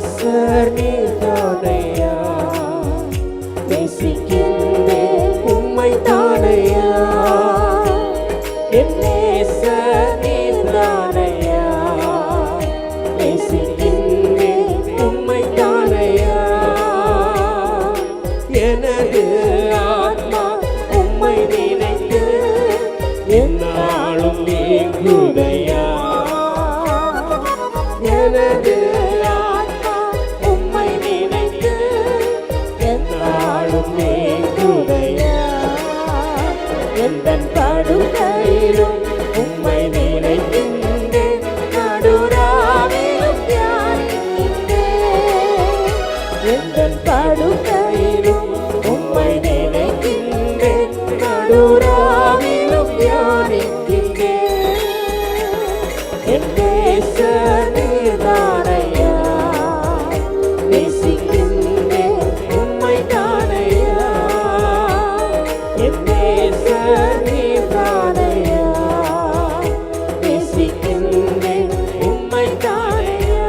நேசர் நீதானையா, நேசிக்கின்றேன் உம்மை தானையா, என் நேசர் நீதானையா, நேசிக்கின்றேன் உம்மை தானையா, எனது ஆத்மா உம்மை நினைத்து என்னாலும் நீங்குதையா, எனது ஆத்மா உம்மை நினைத்து என்னாலும் நீங்குதையா, எந்தன் படுக்கையிலும் உம்மை நினைக்கின்றேன், நடுராவிலும் தியானிக்கின்றேன், எந்தன் படுக்கையிலும் உம்மை நினைக்கின்றேன், நடுராவிலும் தியானிக்கின்றேன், என் நேசர் நீதானையா, நேசிக்கின்றேன் உம்மை தானையா, என் நேசர் நீதானையா, நேசிக்கின்றேன் உம்மை தானையா.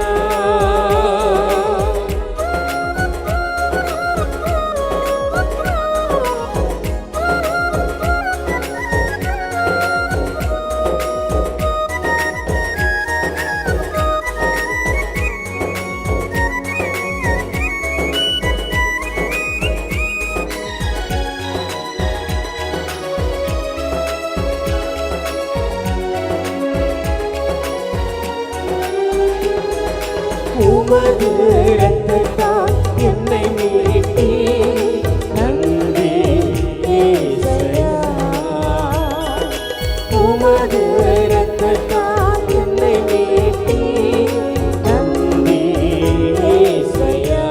உமது இரத்தத்தால் என்னை மீட்டி, நன்றி இயேசையா, உமது இரத்தத்தால் என்னை மீட்டி, நன்றி இயேசையா,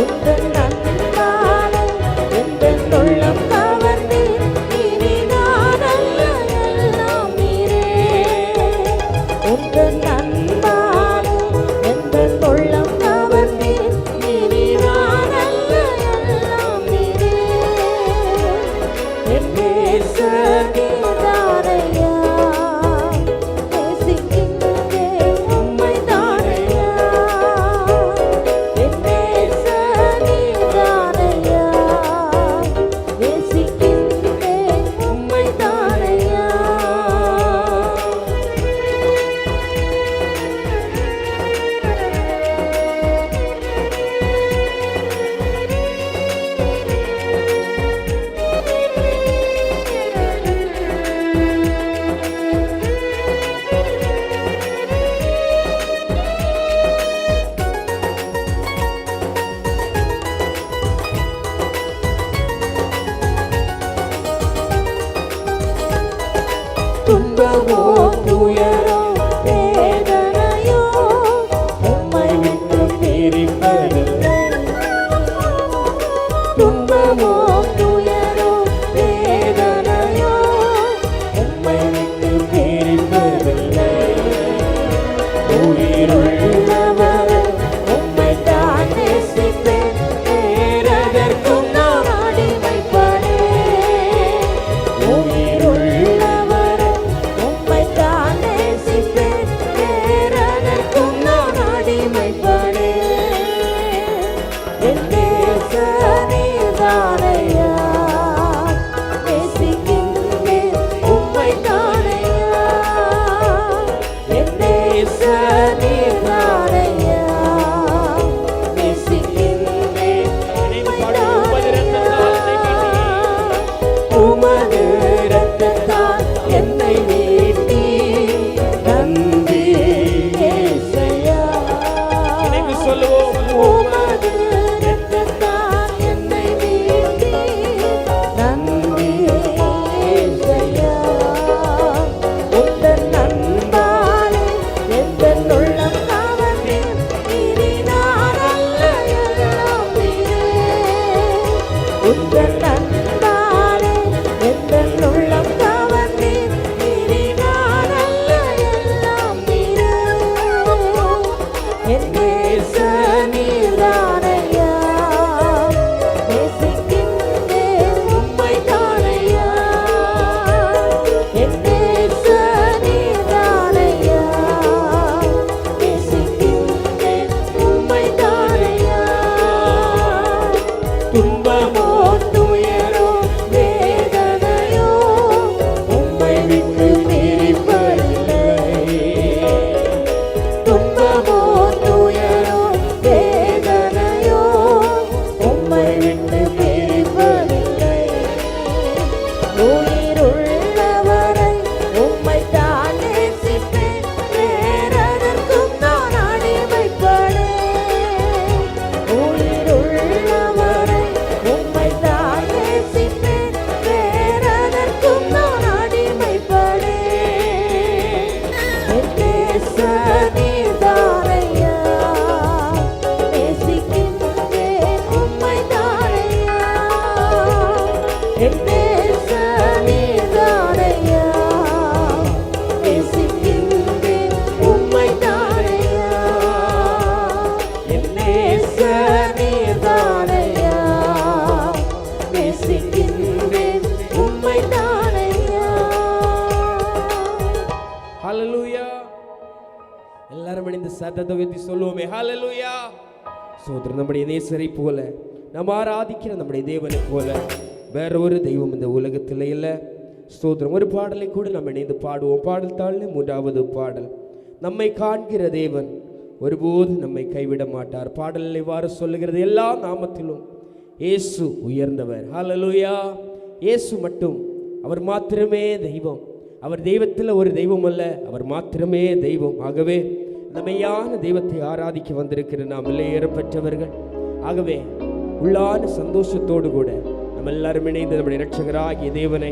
உந்தன் அன்பாலே எந்தன் உள்ளம் கவர்ந்தீர், இனி நான் அல்ல எல்லாம் நீரே, உந்தன் அன்பாலே எந்தன் உள்ளம் கவர்ந்தீர், இனி நான் அல்ல எல்லாம் நீரே, என் நேசர் நீதானையா, நேசிக்கின்றேன் உம்மை தானையா, என் நேசர் நீதானையா, நேசிக்கின்றேன் உம்மை தானையா. துன்பமோ துயரோ வேதனையோ உம்மை விட்டு பிரிப்பதில்லை, துன்பமோ துயரோ வேதனையோ உம்மை விட்டு பிரிப்பதில்லை, உயிருள்ளவர் உம்மை தான் நேசிப்பேன், வேறெதற்கும் நான் அடிமைப்படேன், உயிருள்ளவர் உம்மை தான் நேசிப்பேன், வேறெதற்கும் நான் அடிமைப்படேன், என் நேசர் நீதானையா, நேசிக்கின்றேன் உம்மை தானையா, என் நேசர் நீதானையா, நேசிக்கின்றேன் உம்மை தானையா, உமது இரத்தத்தால் என்னை மீட்டி, நன்றி இயேசையா, உமது இரத்தத்தால் என்னை மீட்டி, நன்றி இயேசையா, உந்தன் அன்பாலே எந்தன் எல்லாரும் இணைந்து சத்தத்தை உயர்த்தி சொல்லுவோமே ஹல்லேலூயா. சோதரன் நம்முடைய நேசரை போல, நாம் ஆராதிக்கிற நம்முடைய தேவனை போல வேற ஒரு தெய்வம் இந்த உலகத்தில் இல்லை. ஸ்தோத்திரம். ஒரு பாடலை கூட நம்ம இணைந்து பாடுவோம். பாடல் தாள்ல 3வது பாடல். நம்மை காண்கிற தேவன் ஒருபோது நம்மை கைவிட மாட்டார். பாடலில் இவ்வாறு சொல்லுகிறது, எல்லா நாமத்திலும் இயேசு உயர்ந்தவர். ஹல்லேலூயா. இயேசு மட்டும், அவர் மாத்திரமே தெய்வம். அவர் தெய்வத்தில் ஒரு தெய்வம் அல்ல, அவர் மாத்திரமே தெய்வம். ஆகவே நம்மையான தெய்வத்தை ஆராதிக்க வந்திருக்கிற நாம் விலையேற பெற்றவர்கள். ஆகவே உள்ளான சந்தோஷத்தோடு கூட நம்ம எல்லாரும் இணைந்து நம்முடைய இரட்சகராகிய தேவனை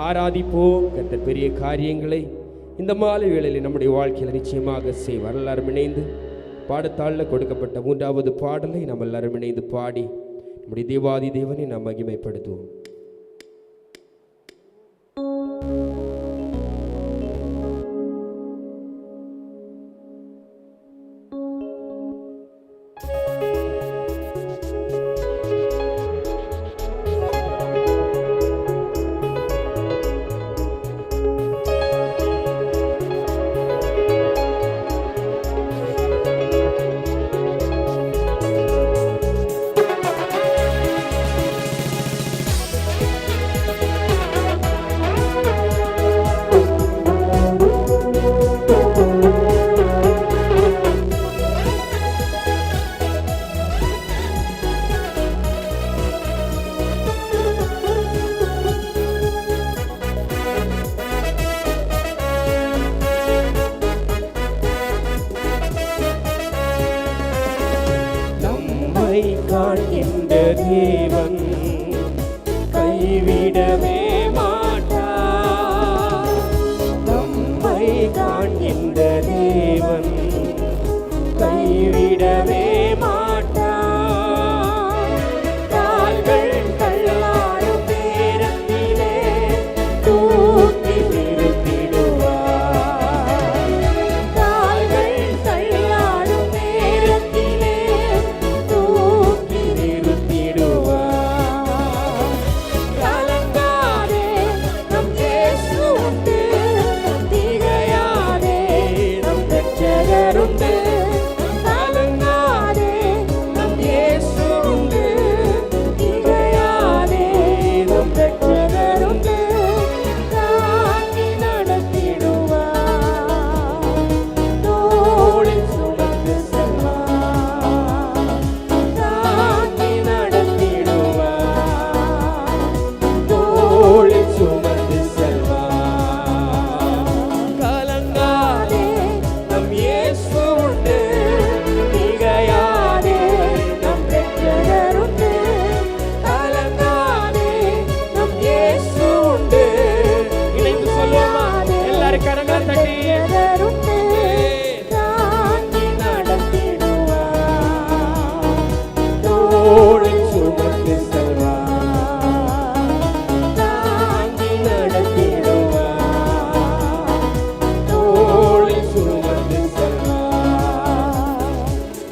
ஆராதிப்போம். கர்த்தர் பெரிய காரியங்களை இந்த மாலை வேளையில் நம்முடைய வாழ்க்கையில் நிச்சயமாக செய்வார். எல்லாரும் இணைந்து பாடத்தாளில் கொடுக்கப்பட்ட 3வது பாடலை நம்ம எல்லாரும் இணைந்து பாடி நம்முடைய தேவாதி தேவனை நாம் மகிமைப்படுத்துவோம். காண்கின்ற தேவன் கைவிடவே மாட்டார். நம்மை காண்கின்ற தேவன் கைவிடவே மாட்டார். கால்கள் தள்ளாடும் நேரத்திலே தூக்கி நிறுத்திடுவார். கால்கள் தள்ளாடும் நேரத்திலே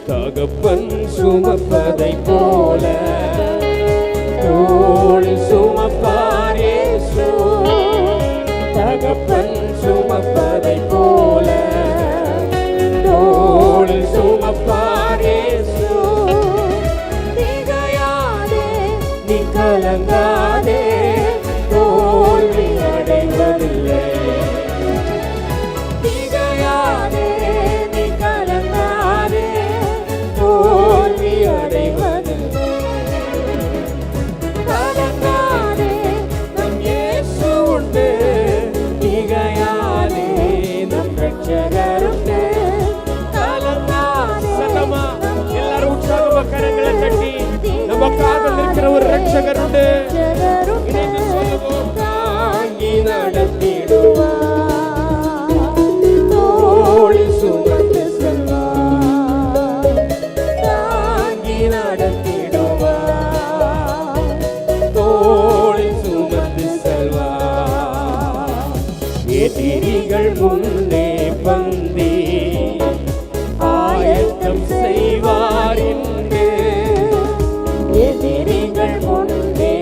தகப்பன் சுமப்பதை போல தோளில் சுமப்பார் இயேசு. தகப்பன் சுமப்பதை போல தோளில் சுமப்பார் இயேசு. திகையாதே நீ கலங்காதே, தோல்வி அடைவதில்லை. திகையாதே நீ கலங்காதே, தோல்வி அடைவதில்லை. கலங்காதே நம் இயேசு உண்டு, திகையாதே நம் இரட்சகர் உண்டு. கலங்காதே எல்லாரும் உற்சாகமா கரங்களை தட்டி நமக்காக நிற்கிற ஒரு இரட்சகர் உண்டு. இணைந்து சொல்லுவோம். தாங்கி நடத்திடுவார், தோளில் சுமந்து செல்வார். தாங்கி நடத்திடுவார், தோளில் சுமந்து செல்வார். எதிரிகள் முன்னே பந்தி ஆயத்தம் செய்வார் என்று. எதிரிகள் முன்னே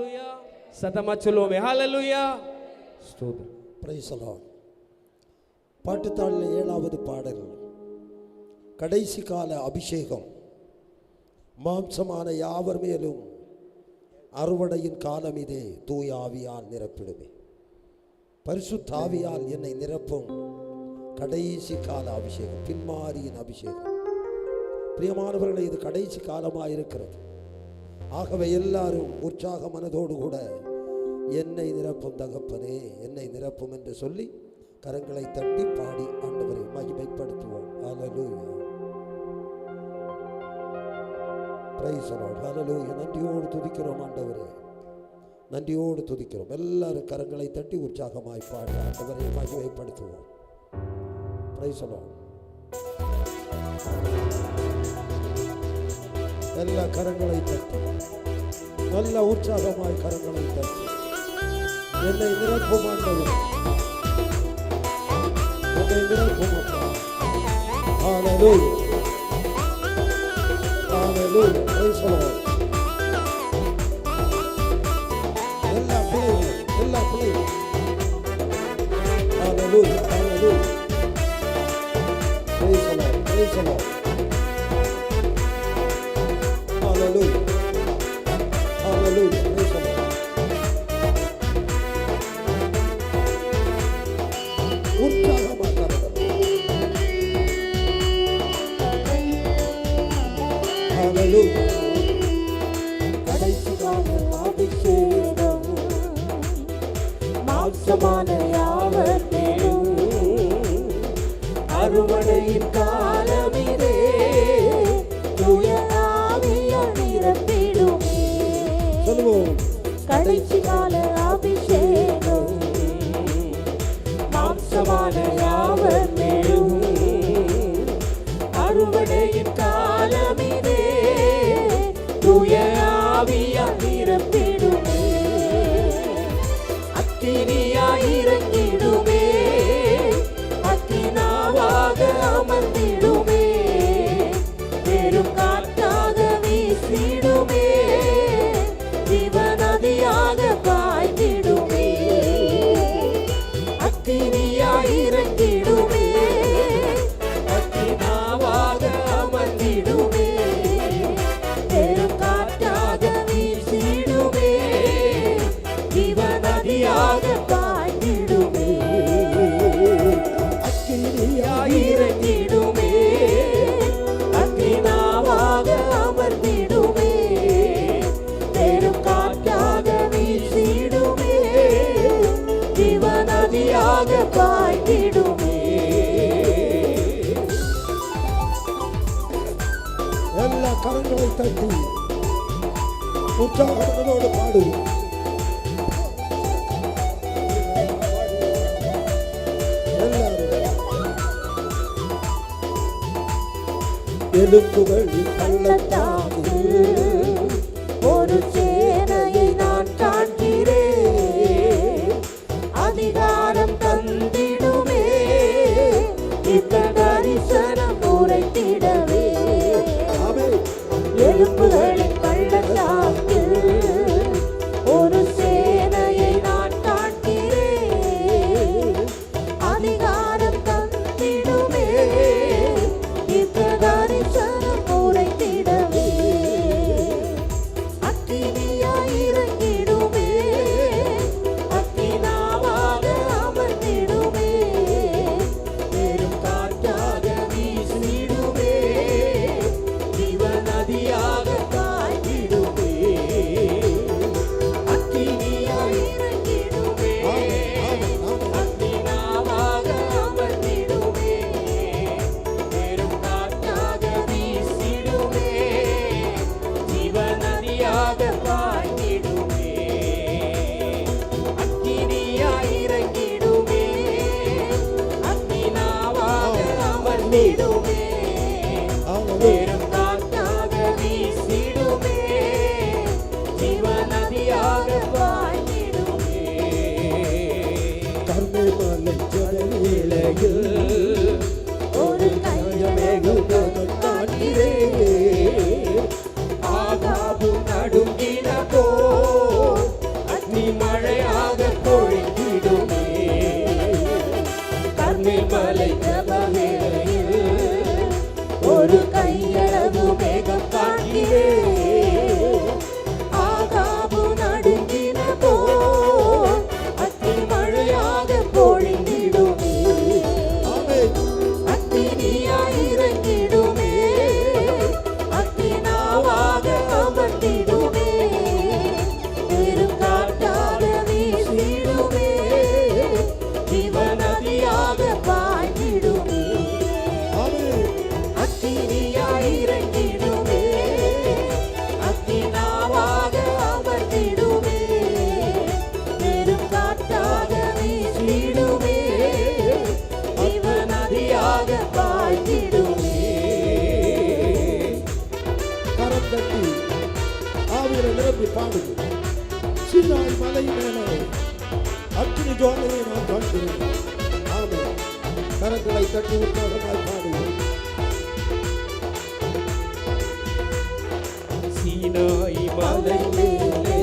ஹalleluya. சத்தமா சொல்லுவோமே ஹalleluya. ஸ்தோத்திரம். Price the Lord. பாட்டுத்தாளில் 7வது பாடல். கடைசி கால அபிஷேகம். மாம்சமான யாவர் மேலும் அறுவடையின் காலம் இதே, தூய ஆவியால் நிரப்பிடுமே. பரிசுத்த ஆவியால் என்னை நிரப்பும் கடைசி கால அபிஷேகம், பின்மாரியின் அபிஷேகம். பிரியமானவர்களே, இது கடைசி காலமாக இருக்கிறது. ஆகவே எல்லாரும் உற்சாக மனதோடு கூட என்னை நிரப்பும் தகப்பனே, என்னை நிரப்பும் என்று சொல்லி கரங்களை தட்டி பாடி ஆண்டவரை மகிமைப்படுத்துவோம். Hallelujah. Praise the Lord. Hallelujah. நன்றியோடு துதிக்கிறோம் ஆண்டவரே, நன்றியோடு துதிக்கிறோம். எல்லாரும் கரங்களை தட்டி உற்சாகமாய் பாடி ஆண்டவரை மகிமைப்படுத்துவோம். Praise the Lord. எல்லா கரங்களை தட்டி நல்ல உற்சாகமாய் கரங்களை தட்டி என்னை நிரப்பும் ஆண்டவரே, என்னை நிரப்பும் அப்பா. Hallelujah. Hallelujah. Praise the Lord. எல்லா பிள்ளைகளும் hallelujah. Hallelujah. Praise the Lord. Praise the Lord. Hallelujah. Hallelujah. Praise the Lord. உற்சாகமாக Hallelujah. கடைசி கால அபிஷேகம் மாம்சமான யாவர் மேலும் அறுவடையின் காலமிதே, தூய ஆவியால் நிரப்பிடுமே. சொல்லுவோம். கடைசி கால அபிஷேகம் மாம்சமான யாவர் மேலும் அறுவடையின் காலமிதே, தூய ஆவியால் நிரப்பிடுமே. அக்கினியாய் இறங்கிடுமே, அக்கினாவாக அமர்ந்திடுமே, பெரும் காற்றாக வீசிடுமே, ஜீவநதியாக பாய்ந்திடுமே. அக்கினியாய் இறங்கிடுமே, அக்கினாவாக அமர்ந்திடுமே, பெரும் காற்றாக வீசிடுமே, ஜீவநதியாக பாய்ந்திடுமே. அக்கினியாய் இறங்கிடுமே, அக்கினாவாக அமர்ந்திடுமே, பெரும் காற்றாக வீசிடுமே, ஜீவநதியாக பாய்ந்திடுமே. எல்லா கரங்களை தட்டி உற்சாகத்தோடு பாடுவோம். எலும்புகளின் பள்ளத்தாக்கில் ஒரு சேனையை நான் காண்கிறேன், அதிகாரம் தந்திடுமே, இந்த தரிசனம் உரைத்திடவே. எலும்புகளின் பள்ளத்தாக்கில் ஒரு சேனையை நான் காண்கிறேன், அதிகாரம் தந்திடுமே, இந்த தரிசனம் உரைத்திடவே. அக்கினியாய் இறங்கிடுமே, அக்கினாவாக அமர்ந்திடுமே, பெரும் காற்றாக வீசிடுமே, ஜீவநதியாக பாய்ந்திடுமே. அக்கினியாய் இறங்கிடுமே, அக்கினாவாக அமர்ந்திடுமே, பெரும் காற்றாக வீசிடுமே, ஜீவநதியாக பாய்ந்திடுமே. அக்கினியாய் இறங்கிடுமே, அக்கினாவாக அமர்ந்திடுமே, பெரும் காற்றாக வீசிடுமே, ஜீவநதியாக பாய்ந்திடுமே. கர்மேமலை ஜனவேளையில் ஒரு கையமேகம் காண்கிறேன், ஆகாபு நடுங்கின போல் சீனாய் மலை மேலே அக்கினி ஜுவாலையை நான் காண்கிறேன். ஆமென். கரங்களை தட்டி உற்சாகமாய் பாடுவோம். சீனாய் மலை மேலே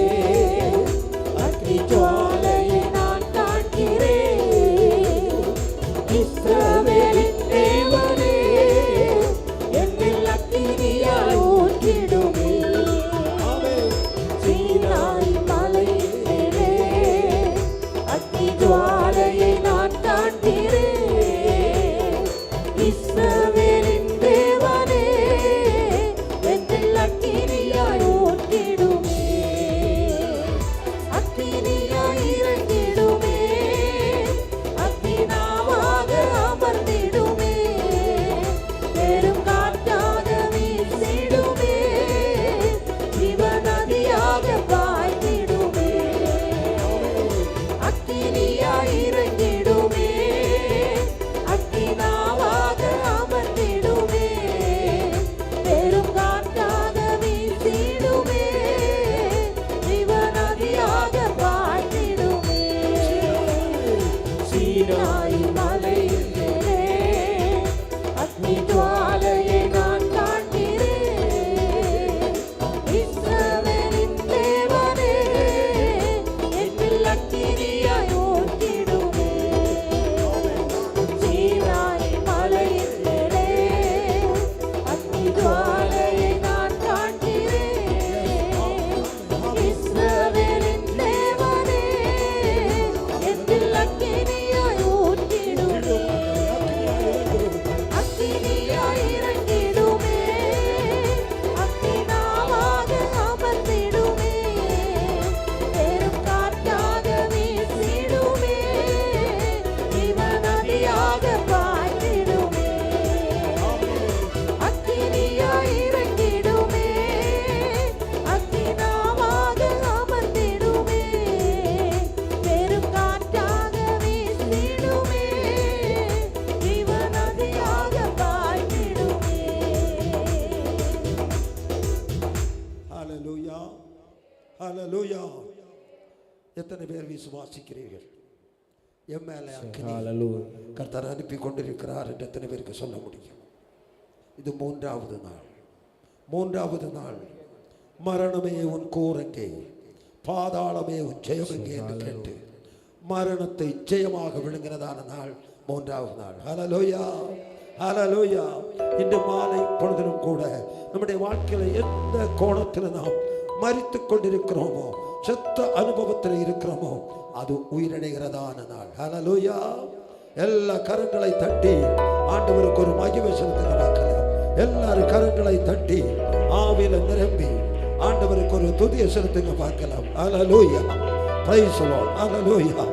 அக்கினி ஜுவாலையை நான் காண்கிறேன். இஸ்ரவேலின் தேவனே, என்னில் அக்கினியாய் ஊற்றிடுமே. சீனாய் மலை மேலே அக்கினி ஜுவாலையை நான் காண்கிறேன். இஸ்ரவேலின் தேவனே, என்னில் அக்கினியாய் ஊற்றிடுமே. அக்கினியாய் இறங்கிடுமே, அக்கினாவாக அமர்ந்திடுமே. பெரும் காற்றாக வீசிடுமே, ஜீவநதியாக பாய்ந்திடுமே. அக்கினியாய் இறங்கிடுமே, அக்கினாவாக அமர்ந்திடுமே. பெரும் காற்றாக வீசிடுமே, ஜீவநதியாக பாய்ந்திடுமே. சீனாய் மலையின் மேலே அக்கினி ஜுவாலையை நான் காண்கிறேன். இஸ்ரவேலின் தேவனே, என்னில் அக்கினியாய் ஊற்றிடுமே. சீனாய் மலையின் மேலே அக்கினி ஜுவாலையை நான் காண்கிறேன். இஸ்ரவேலின் தேவனே, என்னில் அக்கினியாய் ஊற்றிடுமே. அக்கினியாய் இறங்கிடுமே, அக்கினாவாக அமர்ந்திடுமே. பெரும் காற்றாக வீசிடுமே, ஜீவநதியாக பாய்ந்திடுமே. அக்கினியாய் இறங்கிடுமே, அக்கினாவாக அமர்ந்திடுமே. பெரும் காற்றாக வீசிடுமே, ஜீவநதியாக பாய்ந்திடுமே. ஹல்லேலூயா, ஹல்லேலூயா. எத்தனை பேர் விசுவாசிக்கிறீர்கள்? என் மேலே அக்கினி ஹalleluya. கர்த்தர் அனுப்பி கொண்டிருக்கிறார் என்று எத்தனை பேருக்கு சொல்ல முடியும்? இது மூன்றாவது நாள். மூன்றாவது நாள். மரணமே உன் கூரங்கே, பாதாளமே உன் ஜெயமெங்கே என்று கேட்டு மரணத்தை ஜெயமாக விழுங்கிறதான நாள் மூன்றாவது நாள். ஹல்லேலூயா, ஹல்லேலூயா. இன்று மாலை பொழுதிலும் கூட நம்முடைய வாழ்க்கையில எந்த கோணத்தில் நாம் மரித்து கொண்டிருக்கிறோமோ, செத்த அனுபவத்தில் இருக்கிறோமோ, அது உயிரடைகிறதான நாள். ஹல்லேலூயா. எல்லா கரங்களை தட்டி ஆண்டவருக்கு ஒரு மகிமை செலுத்துங்க பார்க்கலாம். எல்லாரும் கரங்களை தட்டி ஆவியில நிரம்பி ஆண்டவருக்கு ஒரு துதியை செலுத்துங்க பார்க்கலாம். Hallelujah. Praise the Lord. Hallelujah.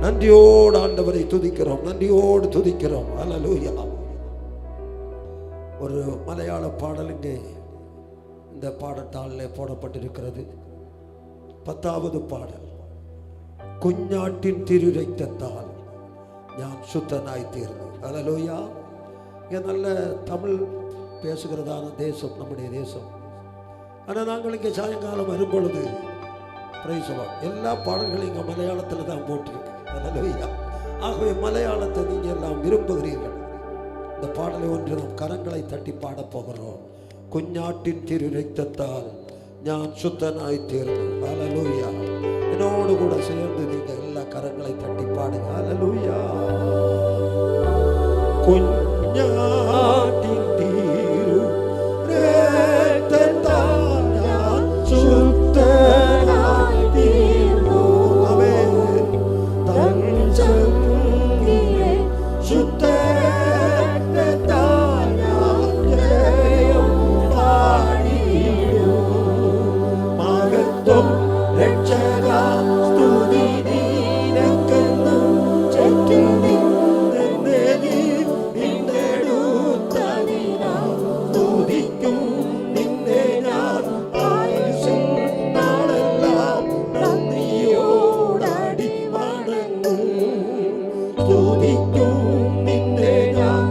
நன்றியோடு ஆண்டவரை துதிக்கிறோம், நன்றியோடு துதிக்கிறோம். ஹல்லேலூயா. ஒரு மலையாள பாடல் இங்கே இந்த பாடத்தாளில் போடப்பட்டிருக்கிறது. 10வது பாடல். குஞ்ஞாட்டின் திருரத்தத்தால் ഞാൻ ശുദ്ധനായി തീർന്നു. ഹല്ലേലൂയ. இங்கே நல்ல தமிழ் பேசுகிறதான தேசம் நம்முடைய தேசம். ஆனால் நாங்கள் இங்கே சாயங்காலம் வரும்பொழுது பிரைஸ் தி லார்ட், எல்லா பாடல்களும் இங்கே மலையாளத்தில் தான் போட்டிருக்கு. ஹல்லேலூயா. ஆகவே மலையாளத்தை நீங்கள் எல்லாம் விரும்புகிறீர்கள். இந்த பாடலை ஒன்று நாம் கரங்களை தட்டி பாடப் போகிறோம். കുഞ്ഞാട്ടിൻ തിരുരക്തത്താൽ ഞാൻ ശുദ്ധനായി തീർന്നു. ഹല്ലേലൂയ. എന്നോട് കൂടെ ചേർന്ന് നിങ്ങൾ എല്ലാ കരങ്ങളെ തട്ടി പാടുക. ഹല്ലേലൂയ. കുഞ്ഞാട്ടിൻ തിരുരക്തത്താൽ ഞാൻ ശുദ്ധനായി തീർന്നു. ആമേൻ. തൻ ചങ്കിലെ ശുദ്ധരക്തത്താൽ ഞാൻ ജയം പാടിയിടും. മഹത്വം രക്ഷക സ്തുതി നിനക്കെന്നു ചൊല്ലി നിന്നെ നീ വീണ്ടെടുത്തതിനാൽ സ്തുതിക്കും നിന്നെ ഞാൻ ആയുസ്സിൻ നാളെല്ലാം നന്ദിയോടടി വണങ്ങും. സ്തുതിക്കും നിന്നെ ഞാൻ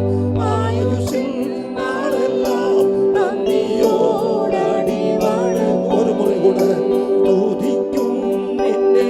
ആയുസ്സിൻ നാളെല്ലാം നന്ദിയോടടി വണങ്ങും. ഒരു മുறை കൂടെ സ്തുതിക്കും നിന്നെ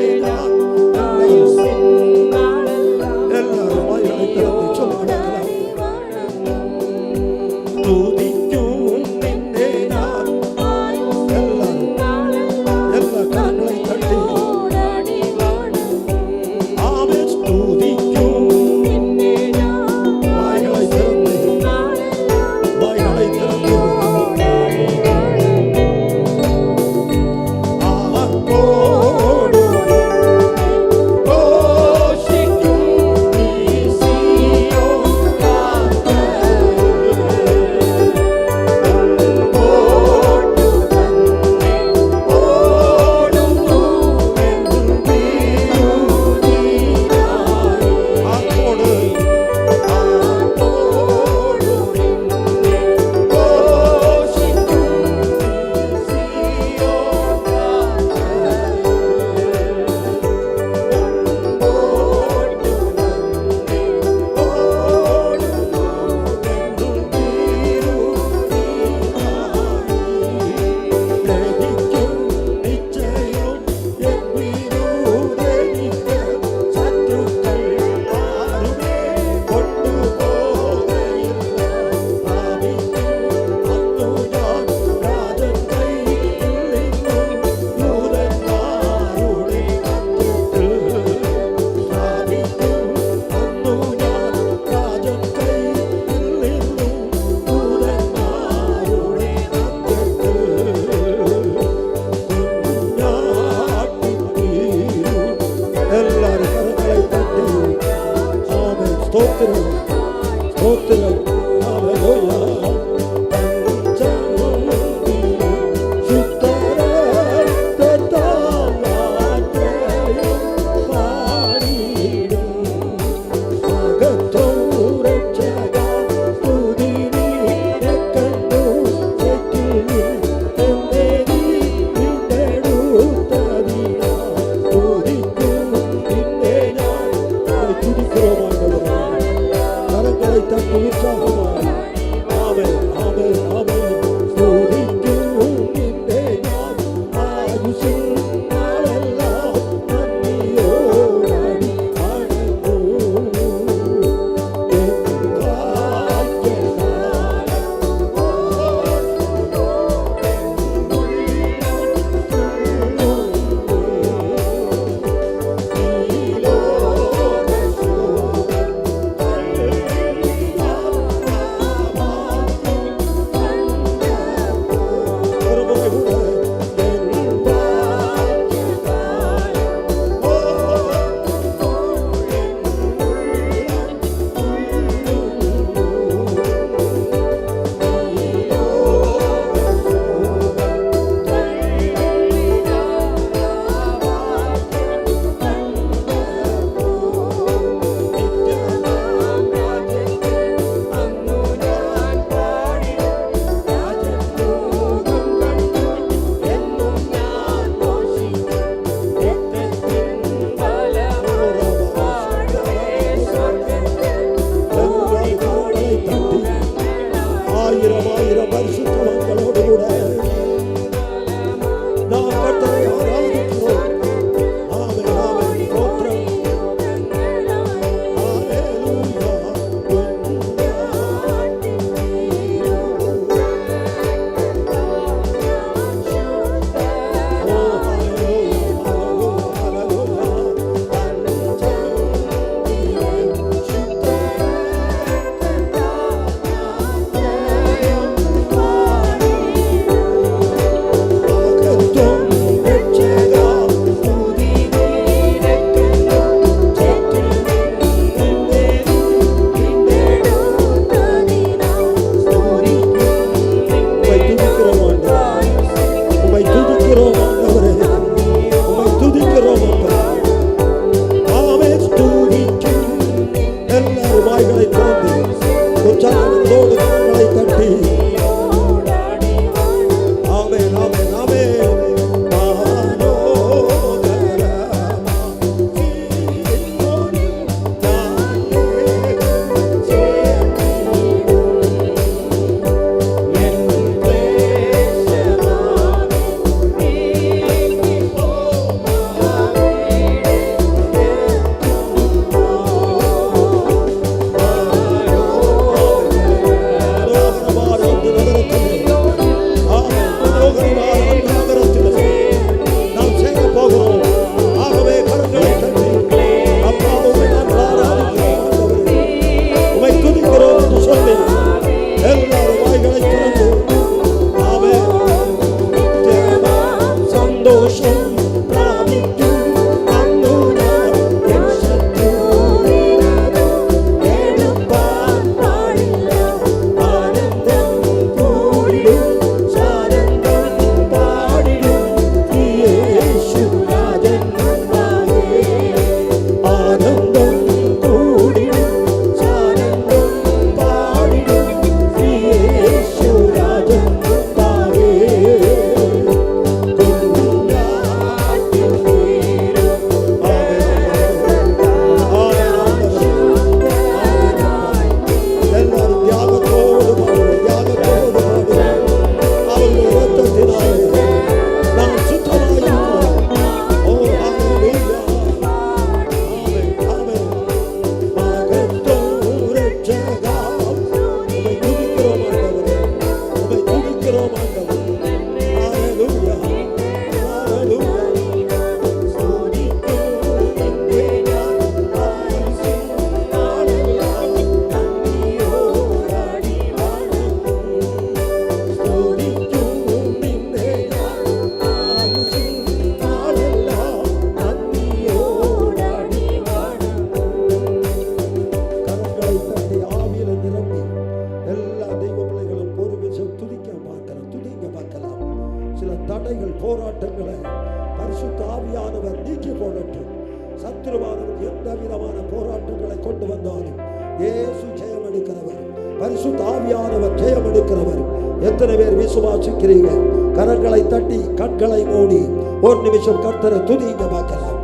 சத்துருவானவர் எந்த விதமான போராட்டங்களை கொண்டு வந்தாலும் இயேசு ஜெயம் எடுக்கிறவர், பரிசுத்த ஆவியானவர் ஜெயம் எடுக்கிறவர். எத்தனை பேர் விசுவாசிக்கிறீங்க? கரங்களை தட்டி கண்களை மூடி ஒரு நிமிஷம் கர்த்தரை துதிங்க பார்க்கலாம்.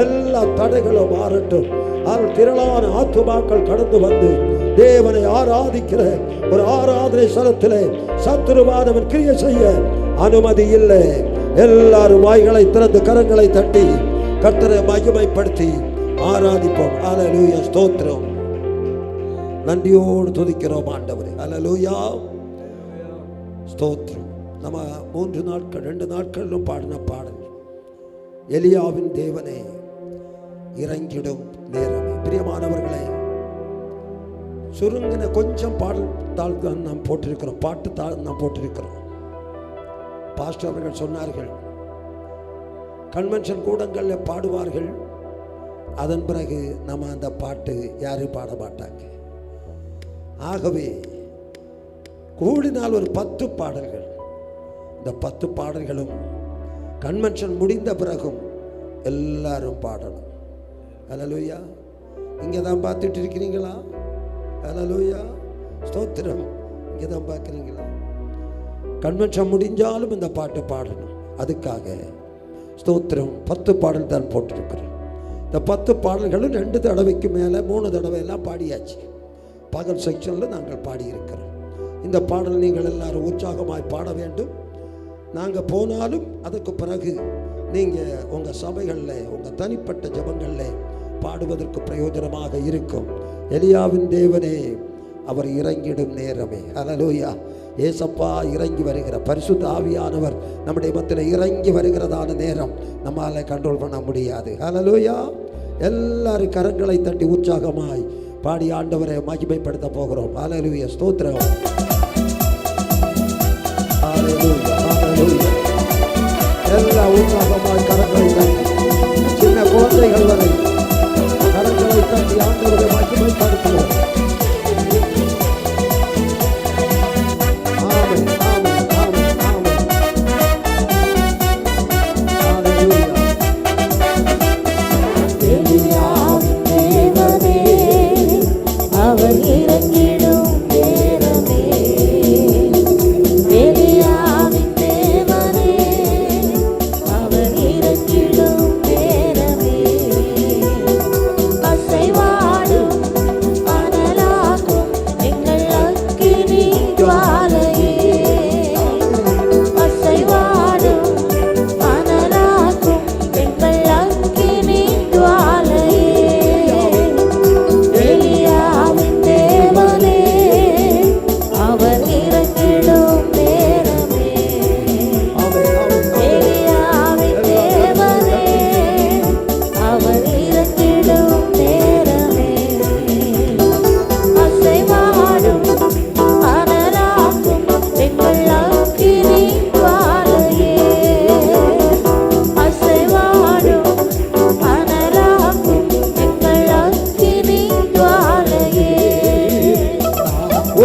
எல்லா தடைகளும் மாறட்டும். திரளான ஆத்துமாக்கள் கடந்து வந்து தேவனை ஆராதிக்கிற ஒரு ஆராதனை ஸ்தலத்திலே சத்துருவானவன் கிரியை செய்ய அனுமதி இல்லை. எல்லாரும் வாய்களை திறந்து கரங்களை தட்டி கர்த்தரை மகிமைப்படுத்தி ஆராதிப்போம். அல்லேலூயா, ஸ்தோத்திரம். நன்றியோடு துதிக்கிறோம் ஆண்டவரே. அல்லேலூயா, ஸ்தோத்திரம். நம்ம 3 நாட்கள் 2 நாட்களிலும் பாடின பாடல் எலியாவின் தேவனே இறங்கிடும் நேரமே. பிரியமானவர்களே, சுருங்கின கொஞ்சம் பாடல் தாள் தான் நாம் போட்டிருக்கிறோம், பாட்டு தாள் நாம் போட்டிருக்கிறோம். பாஸ்டர் அவர்கள் சொன்னார்கள், கன்வென்ஷன் கூடங்களில் பாடுவார்கள், அதன் பிறகு நம்ம அந்த பாட்டு யாரும் பாட மாட்டாங்க. ஆகவே கூடினால் ஒரு 10 பாடல்கள், இந்த 10 பாடல்களும் கன்வென்ஷன் முடிந்த பிறகும் எல்லாரும் பாடணும். அல்லேலூயா. இங்கே தான் பார்த்துட்டு இருக்கிறீங்களா? அல்லேலூயா, ஸ்தோத்திரம். இங்கே தான் பார்க்குறீங்களா? கன்வென்ஷன் முடிஞ்சாலும் இந்த பாட்டு பாடணும். அதுக்காக ஸ்தோத்திரம் 10 பாடல் தான் போட்டிருக்கிறோம். இந்த 10 பாடல்களும் 2 தடவைக்கு மேலே 3 தடவை எல்லாம் பாடியாச்சு. பகல் செக்ஷனில் நாங்கள் பாடியிருக்கிறோம். இந்த பாடல் நீங்கள் எல்லாரும் உற்சாகமாய் பாட வேண்டும். நாங்கள் போனாலும் அதுக்கு பிறகு நீங்கள் உங்கள் சபைகளில் உங்கள் தனிப்பட்ட ஜெபங்களில் பாடுவதற்கு பிரயோஜனமாக இருக்கும். எலியாவின் தேவனே அவர் இறங்கிடும் நேரமே. அல்லேலூயா. ஏசப்பா இறங்கி வருகிற பரிசுத்த ஆவியானவர் நம்முடைய மத்தியில் இறங்கி வருகிறதான நேரம் நம்மால் கண்ட்ரோல் பண்ண முடியாது. அல்லேலூயா. எல்லாரும் கரங்களை தட்டி உற்சாகமாய் பாடி ஆண்டவரை மகிமைப்படுத்த போகிறோம். அல்லேலூயா, ஸ்தோத்திரம். அல்லேலூயா, அல்லேலூயா. எல்லா உற்சாகமாய் கரங்களை தட்டி, சின்ன குழந்தைகள் வரை கரங்களை தட்டி ஆண்டவரை மகிமைப்படுத்துவோம். ஆமென், ஆமென், ஆமென், ஆமென். அல்லேலூயா. எலியாவின் தேவனே அவர் இறங்கிடும் நேரமே. எலியாவின் தேவனே அவர் இறங்கிடும் நேரமே. அசைவாடும் அனலாகும் எங்கள் அக்கினி ஜுவாலையே. அசைவாடும் அனலாகும் எங்கள் அக்கினி ஜுவாலையே. எலியாவின் தேவனே அவர் இறங்கிடும் நேரமே. எலியாவின் தேவனே அவர் இறங்கிடும் நேரமே. அசைவாடும் அனலாகும் எங்கள் அக்கினி ஜுவாலையே. அசைவாடும் அனலாகும் எங்கள் அக்கினி ஜுவாலையே.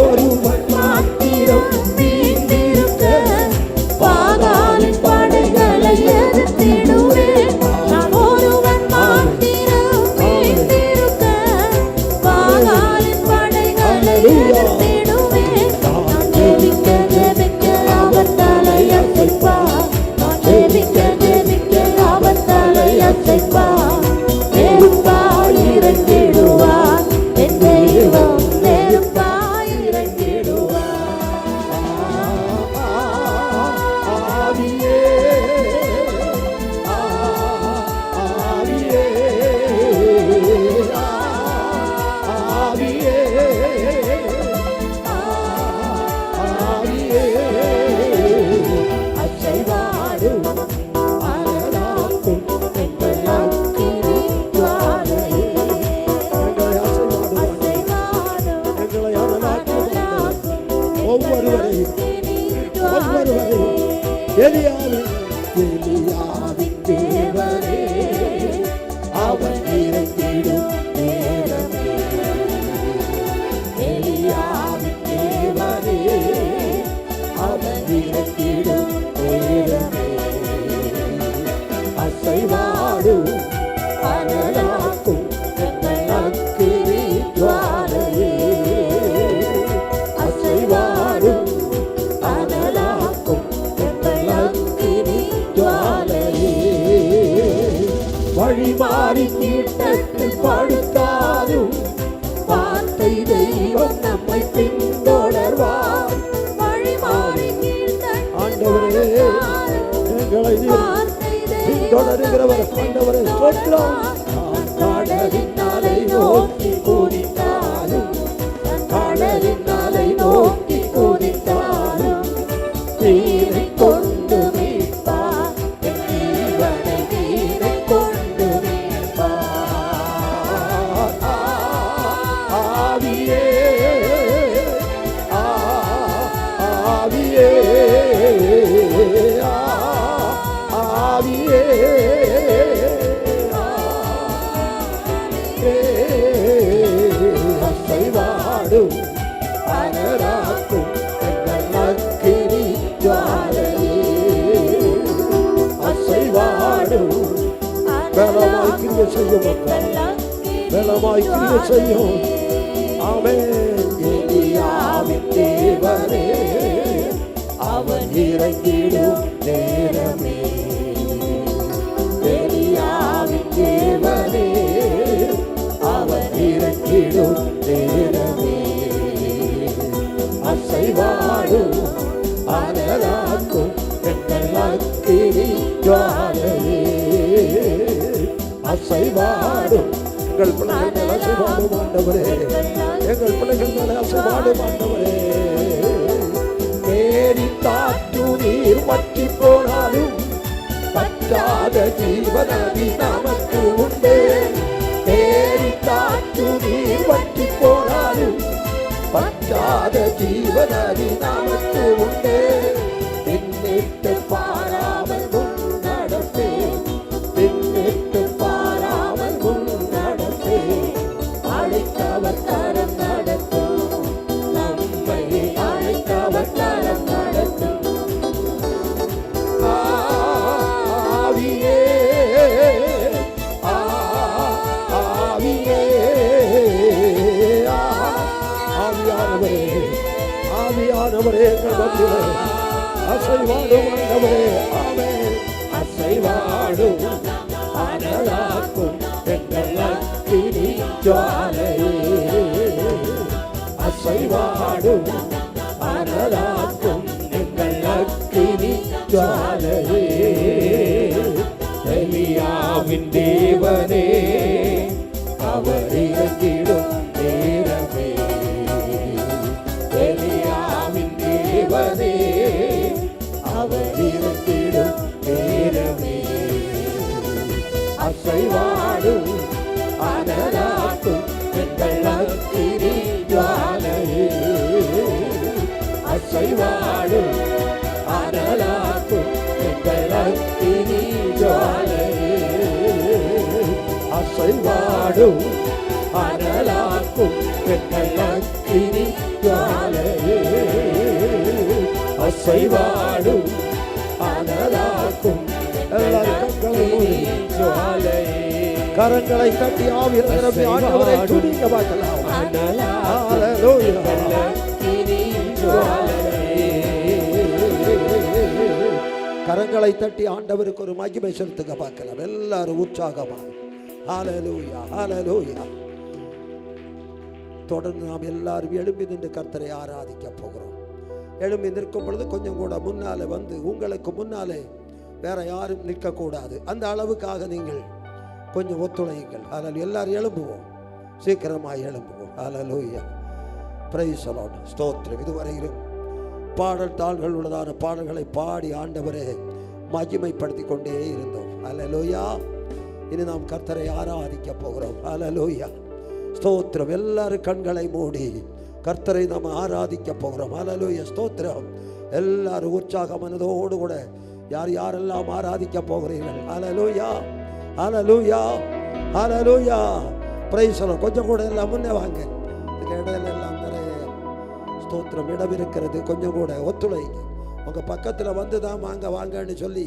ஒருவன் மாத்திரம் மீந்திருக்க பாகாலின் படைகளை எதிர்த்திடுவேன். நான் ஒருவன் மாத்திரம் மீந்திருக்க பாகாலின் படைகளை எதிர்த்திடுவேன். நான் ஜெபிக்க ஜெபிக்க அவர் தலையசைப்பார். நான் ஜெபிக்க ஜெபிக்க அவர் தலையசைப்பார். நெருப்பாய் இறங்கிடுவார் என் தெய்வம், நெருப்பாய் இறங்கிடுவார். ஆவியே, ஆவியே, ஆவியே, ஆவியே. அசைவாடும் அனலாகும் எங்கள் அக்கினி ஜுவாலையே. எங்களை அசைவாடும், அசைவாடும் எங்களை அனலாக்கும் அனலாகும் ஒவ்வொருவரையும், அக்கினி ஒவ்வொருவரையும் ஜுவாலையே. எலியாவின் தேவனே அவர் இறங்கிடும் நேரமே. எலியாவின் தேவனே அவர் இறங்கிடும் நேரமே. மாறி தீர்த்தத்தில் படுத்தாலும் வார்த்தை தெய்வம் நம்மை பின்தொடர்வார். வழி மாறி ஆண்டவரே எங்களை பின்தொடருகிறவர். ஆண்டவரே ஸ்தோத்திரம். கடலின் அலை நோக்கி குதித்தாலும் கடலின் அலை நோக்கி குதித்தாலும் நீரை கொண்டு மீட்பார். என் ஜீவனை நீரை கொண்டு மீட்பார். ஆவியே ஆவியே ஆவியே அசைவாடும் அனராக்கும் எங்கள் அக்கினி ஜுவாலையே. அசைவாடும் பலமாய் கிரியை செய்யும் அப்பா, பலமாய் கிரியை செய்யும். ஆமென். எலியாவின் தேவனே அவன் இறங்கிடும் நேரமே. எலியாவின் தேவனே அவன் இறங்கிடும் நேரமே. அசைவாடும் அனலாக்கும் எங்கள் அக்கினி ஜுவாலையே. அசைவாடும் எங்கள் பிள்ளைகள் மேல் அசைவாடும் ஆண்டவரே. எங்கள் பிள்ளைகள் மேல் அசைவாடும் ஆண்டவரே. ஏரி காற்று நீர் வற்றி போனாலும் பற்றாத ஜீவனதி நமக்கு உண்டு. ஏரி காற்று நீர் வற்றி போனாலும் பற்றாத ஜீவனதி நமக்கு உண்டு. பின்னிட்டு பாராமல் முன் நடப்பே, பின்னிட்டு பாராமல் முன் நடப்பே. அழைத்தவர் தரம் நடத்தும், நம்மை அழைத்தவர் தரம் நடத்தும். ஆவியே ஆவியே ஆவியானவரே ஆவியானவரே எங்கள் மத்தியிலே அசைவாடும் ஆண்டவரே. ஆமென். அசைவாடும் அனலாக்கும் எங்கள் அக்கினி ஜுவாலையே. அசைவாடும் அனலாக்கும் எங்கள் அக்கினி ஜுவாலையே. எலியாவின் தேவனே அவர் இறங்கிடும் நேரமே. எலியாவின் தேவனே அவர் இறங்கிடும் நேரமே. அசைவாடும் அனலாக்கும் எங்கள் அக்கினி ஜுவாலையே. அசைவாடும் அனலாக்கும் எங்கள் அக்கினி ஜுவாலையே. அசைவாடும் அனலாக்கும் எங்கள் அக்கினி ஜுவாலையே. அசைவாடும் அனலாக்கும் கரங்களை தட்டி ஆவியில் நிரப்பி ஆண்டவரை துதிக்க பார்க்கலாம். ஹல்லேலூயா. கரங்களை தட்டி ஆண்டவருக்கு ஒரு மகிமை செலுத்துங்க பார்க்கலாம். எல்லாரும் உற்சாகமா ஹல்லேலூயா ஹல்லேலூயா. தொடர்ந்து நாம் எல்லாரும் எழும்பி நின்று கர்த்தரை ஆராதிக்க போகிறோம். எழும்பி நிற்கும் பொழுது கொஞ்சம் கூட முன்னாலே வந்து, உங்களுக்கு முன்னாலே வேற யாரும் நிற்கக்கூடாது. அந்த அளவுக்காக நீங்கள் கொஞ்சம் ஒத்துழையுங்கள். ஹல்லேலூயா. எல்லாரும் எழும்புவோம், சீக்கிரமாக எழும்புவோம். ஹல்லேலூயா. Praise the Lord. ஸ்தோத்திரம். இதுவரையிலும் பாடல் தாள்கள் உள்ளதான பாடல்களை பாடி ஆண்டவரே மகிமைப்படுத்தி கொண்டே இருந்தோம். ஹல்லேலூயா. இனி நாம் கர்த்தரை ஆராதிக்க போகிறோம். ஹல்லேலூயா. ஸ்தோத்திரம். எல்லாரும் கண்களை மூடி கர்த்தரை நாம் ஆராதிக்க போகிறோம். ஹல்லேலூயா. ஸ்தோத்திரம். எல்லாரும் உற்சாக மனதோடு கூட யார் யாரெல்லாம் ஆராதிக்க போகிறீர்கள். Hallelujah hallelujah hallelujah. Praise the Lord. கொஞ்சம் கூட எல்லாம் முன்னே வாங்க. இதுக்கு இடையில எல்லாம் நிறைய ஸ்தோத்திரம் இடம் இருக்கிறது. கொஞ்சம் கூட ஒத்துழைங்க. உங்கள் பக்கத்தில் வந்து தான் வாங்க வாங்கன்னு சொல்லி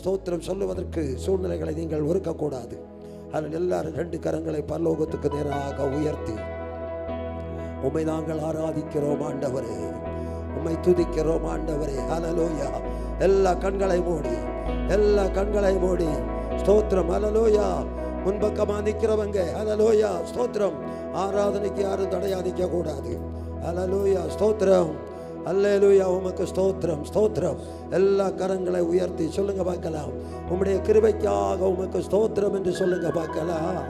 ஸ்தோத்திரம் சொல்லுவதற்கு சூழ்நிலைகளை நீங்கள் ஒதுக்கக்கூடாது. அதில் எல்லாரும் 2 கரங்களை பரலோகத்துக்கு நேராக உயர்த்தி உம்மை நாங்கள் ஆராதிக்கிறோம் ஆண்டவரே, உம்மை துதிக்கிறோம் ஆண்டவரே. ஹல்லேலூயா. எல்லா கண்களை மூடி, எல்லா கண்களை மூடி ஸ்தோத்திரம். ஹல்லேலூயா. முன்பக்கமா நிக்கிறவங்க ஹல்லேலூயா ஸ்தோத்திரம். ஆராதனைக்கு யாரும் தடையா நிற்க கூடாது. ஹல்லேலூயா ஸ்தோத்திரம். அல்லேலூயா உமக்கு ஸ்தோத்திரம் ஸ்தோத்திரம். எல்லா கரங்களை உயர்த்தி சொல்லுங்க பார்க்கலாம். உம்முடைய கிருபைக்காக உமக்கு ஸ்தோத்திரம் என்று சொல்லுங்க பார்க்கலாம்.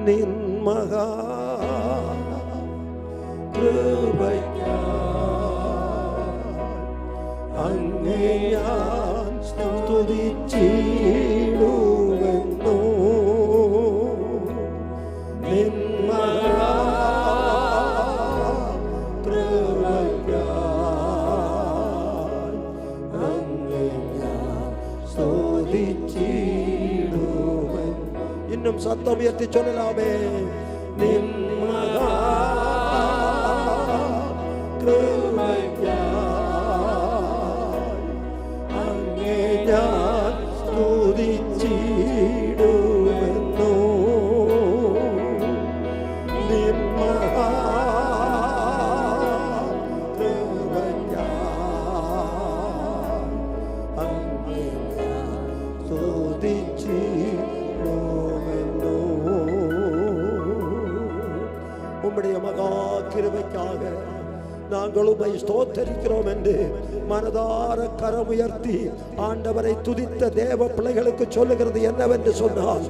நின் மகா അങ്ങേ ഞാൻ സ്തുതിച്ചിടുവെന്നു നിൻ മഹാ കൃപയ്ക്കായി അങ്ങേ ഞാൻ സ്തുതിച്ചിടുവെന്നു. இன்னும் சத்தம் உயர்த்தி சொல்லலாமே. நின் மகா അങ്ങേ ഞാൻ സ്തുതിച്ചിടുവെന്നു നിൻ മഹാ കൃപയ്ക്കായി അങ്ങേ ഞാൻ സ്തുതിച്ചിടുവെന്നു. உம்முடைய மகா கிருபைக்காக நாங்கள் உம்மை ஸ்தோத்தரிக்கிறோம் என்று மனதார கரம் உயர்த்தி ஆண்டவரை துதித்த தேவ பிள்ளைகளுக்கு சொல்லுகிறது என்னவென்று சொன்னால்,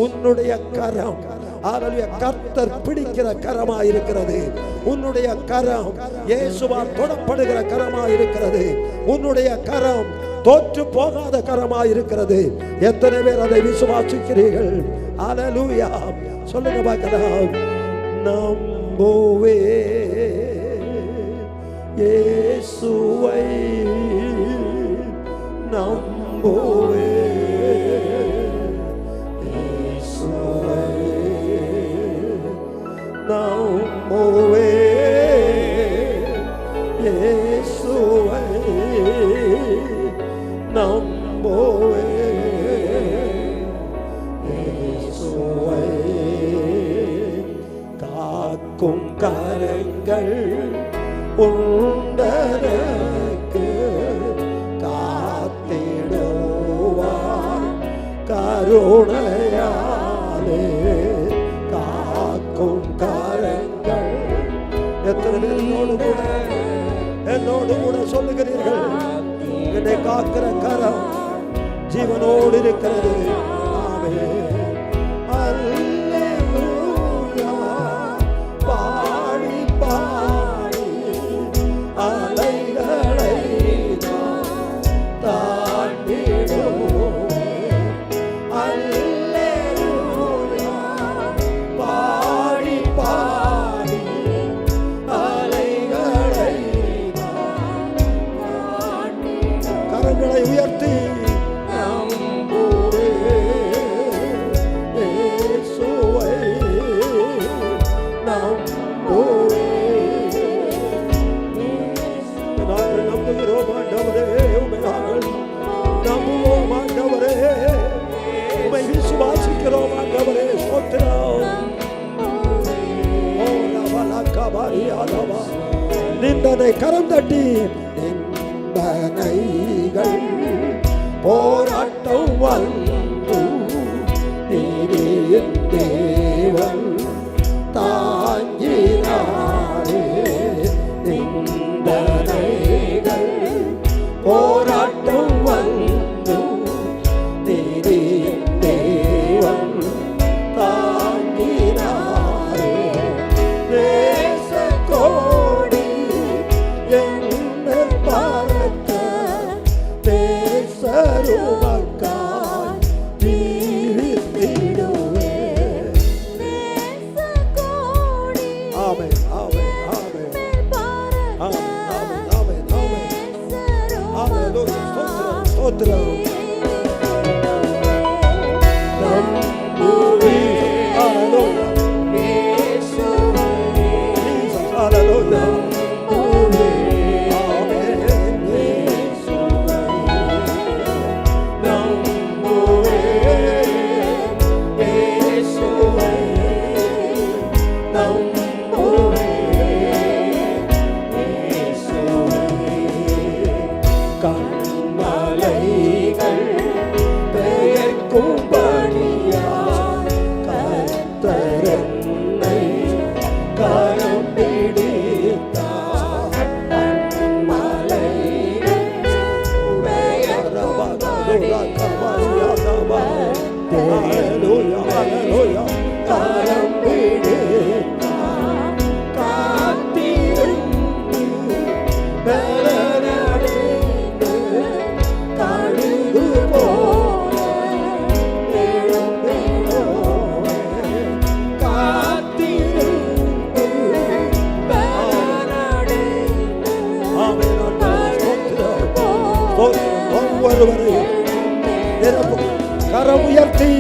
உன்னுடைய கரம் கர்த்தர் பிடிக்கிற கரமாயிருக்கிறது. உன்னுடைய கரம் இயேசுவால் தொடப்படுகிற கரமாயிருக்கிறது. உன்னுடைய கரம் தோற்று போகாத கரமாயிருக்கிறது. எத்தனை பேர் அதை விசுவாசிக்கிறீர்கள்? அல்லேலூயா சொல்லுங்க பார்க்கலாம். நம்புவே இயேசுவை நம்புவே இயேசுவை நம்புவே இயேசுவை நம்புவே இயேசுவை காக்கும் கரங்கள் உண்டனக்கு காத்திடுவார் கருணையாலே காக்கும் கரங்கள். எத்தனை பேர் என்னோடு கூட சொல்லுகிறீர்கள்? என்னை காக்கிற கரம் ஜீவனோடு இருக்கிறது. ஆமென். உயர்த்தி நம்புவே இயேசுவை நம்புவே. நாங்கள் நம்புகிறோம் ஆண்டவரே, உம்மை நாங்கள் நம்புவோம் ஆண்டவரே, உம்மை விசுவாசிக்கிறோம் ஆண்டவரே. ஸ்தோத்திரம். ஓ நவலகபரியாதவா நிந்தனை கரம் தட்டி நிந்தனைகள் போராட்டம் வந்து நீரின் தேவன் தாங்கினாரே. நிந்தனைகள் போராட்டம் வந்து நீரின் தேவன் தாங்கினாரே. தேச கோடி என்னை பார்த்த தேசருமக்காய் ஜீவித்திடுவே. ஆமென் ஆமென் ஆமென் ஆமென் ஆமென் ஆமென் ஆமென். ஹல்லேலூயா ஸ்தோத்திரம் ஸ்தோத்திரம். நம்புவே ஹல்லேலூயா இயேசுவே ஜீசஸ் ஹல்லேலூயா. கண்மலைகள் கரம் பிடித்தா காத்திருந்து பலனடைந்து கழுகு போல எழும்பினோமே காத்திருந்து பலனடைந்து ஒவ்வொருவரையும் கரம் உயர்த்தி